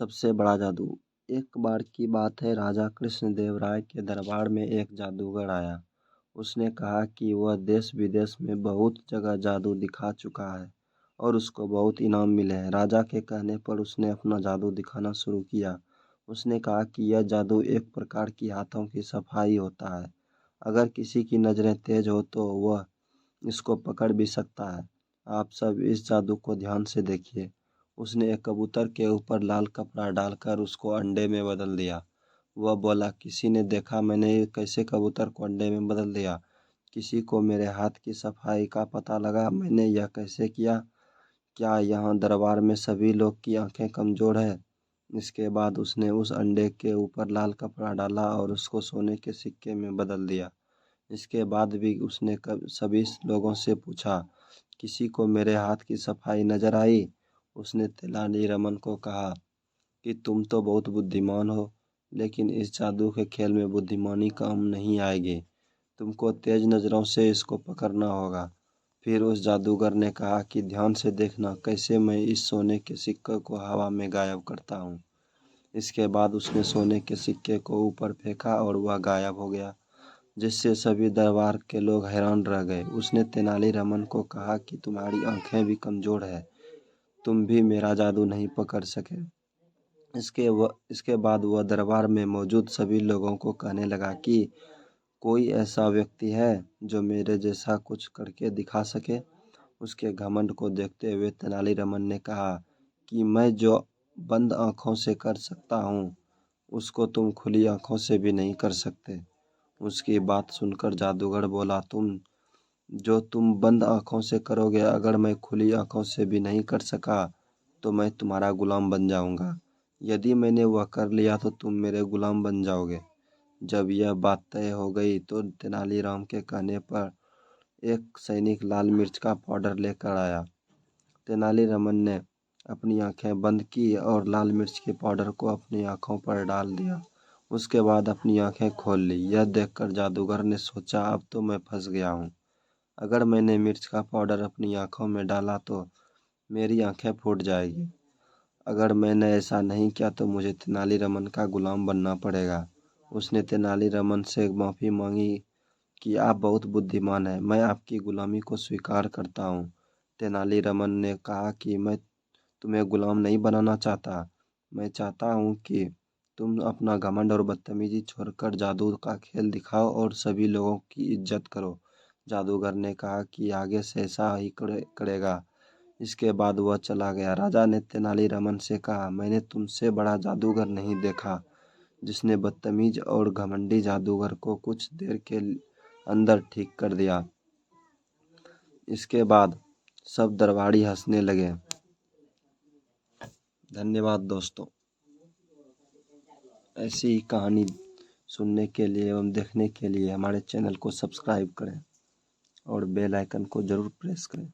सबसे बड़ा जादू। एक बार की बात है, राजा कृष्णदेव राय के दरबार में एक जादूगर आया। उसने कहा कि वह देश विदेश में बहुत जगह जादू दिखा चुका है और उसको बहुत इनाम मिले हैं। राजा के कहने पर उसने अपना जादू दिखाना शुरू किया। उसने कहा कि यह जादू एक प्रकार की हाथों की सफाई होता है। अगर किसी की नज़रें तेज हो तो वह इसको पकड़ भी सकता है। आप सब इस जादू को ध्यान से देखिए। उसने एक कबूतर के ऊपर लाल कपड़ा डालकर उसको अंडे में बदल दिया। वह बोला, किसी ने देखा मैंने कैसे कबूतर को अंडे में बदल दिया? किसी को मेरे हाथ की सफाई का पता लगा मैंने यह कैसे किया? क्या यहाँ दरबार में सभी लोग की आंखें कमजोर है? इसके बाद उसने उस अंडे के ऊपर लाल कपड़ा डाला और उसको सोने के सिक्के में बदल दिया। इसके बाद भी उसने सभी लोगों से पूछा, किसी को मेरे हाथ की सफाई नजर आई? उसने तेनालीरामन को कहा कि तुम तो बहुत बुद्धिमान हो, लेकिन इस जादू के खेल में बुद्धिमानी काम नहीं आएगी। तुमको तेज नज़रों से इसको पकड़ना होगा। फिर उस जादूगर ने कहा कि ध्यान से देखना कैसे मैं इस सोने के सिक्के को हवा में गायब करता हूँ। इसके बाद उसने सोने के सिक्के को ऊपर फेंका और वह गायब हो गया, जिससे सभी दरबार के लोग हैरान रह गए। उसने तेनालीरामन को कहा कि तुम्हारी आंखें भी कमजोर है, तुम भी मेरा जादू नहीं पकड़ सके। इसके बाद वह दरबार में मौजूद सभी लोगों को कहने लगा कि कोई ऐसा व्यक्ति है जो मेरे जैसा कुछ करके दिखा सके। उसके घमंड को देखते हुए तेनालीरामन ने कहा कि मैं जो बंद आंखों से कर सकता हूँ, उसको तुम खुली आंखों से भी नहीं कर सकते। उसकी बात सुनकर जादूगर बोला, तुम बंद आंखों से करोगे, अगर मैं खुली आंखों से भी नहीं कर सका तो मैं तुम्हारा गुलाम बन जाऊंगा। यदि मैंने वह कर लिया तो तुम मेरे गुलाम बन जाओगे। जब यह बात तय हो गई तो तेनालीराम के कहने पर एक सैनिक लाल मिर्च का पाउडर लेकर आया। तेनालीरामन ने अपनी आंखें बंद की और लाल मिर्च के पाउडर को अपनी आंखों पर डाल दिया। उसके बाद अपनी आंखें खोल ली। यह देखकर जादूगर ने सोचा, अब तो मैं फंस गया हूँ। अगर मैंने मिर्च का पाउडर अपनी आंखों में डाला तो मेरी आंखें फूट जाएगी। अगर मैंने ऐसा नहीं किया तो मुझे तेनालीरामन का गुलाम बनना पड़ेगा। उसने तेनालीरामन से माफ़ी मांगी कि आप बहुत बुद्धिमान हैं, मैं आपकी गुलामी को स्वीकार करता हूँ। तेनालीरामन ने कहा कि मैं तुम्हें गुलाम नहीं बनाना चाहता। मैं चाहता हूँ कि तुम अपना घमंड और बदतमीजी छोड़कर जादू का खेल दिखाओ और सभी लोगों की इज्जत करो। जादूगर ने कहा कि आगे से ऐसा ही करेगा। इसके बाद वह चला गया। राजा ने तेनालीरामन से कहा, मैंने तुमसे बड़ा जादूगर नहीं देखा, जिसने बदतमीज और घमंडी जादूगर को कुछ देर के अंदर ठीक कर दिया। इसके बाद सब दरबारी हंसने लगे। धन्यवाद दोस्तों। ऐसी ही कहानी सुनने के लिए एवं देखने के लिए हमारे चैनल को सब्सक्राइब करें और बेल आइकन को ज़रूर प्रेस करें।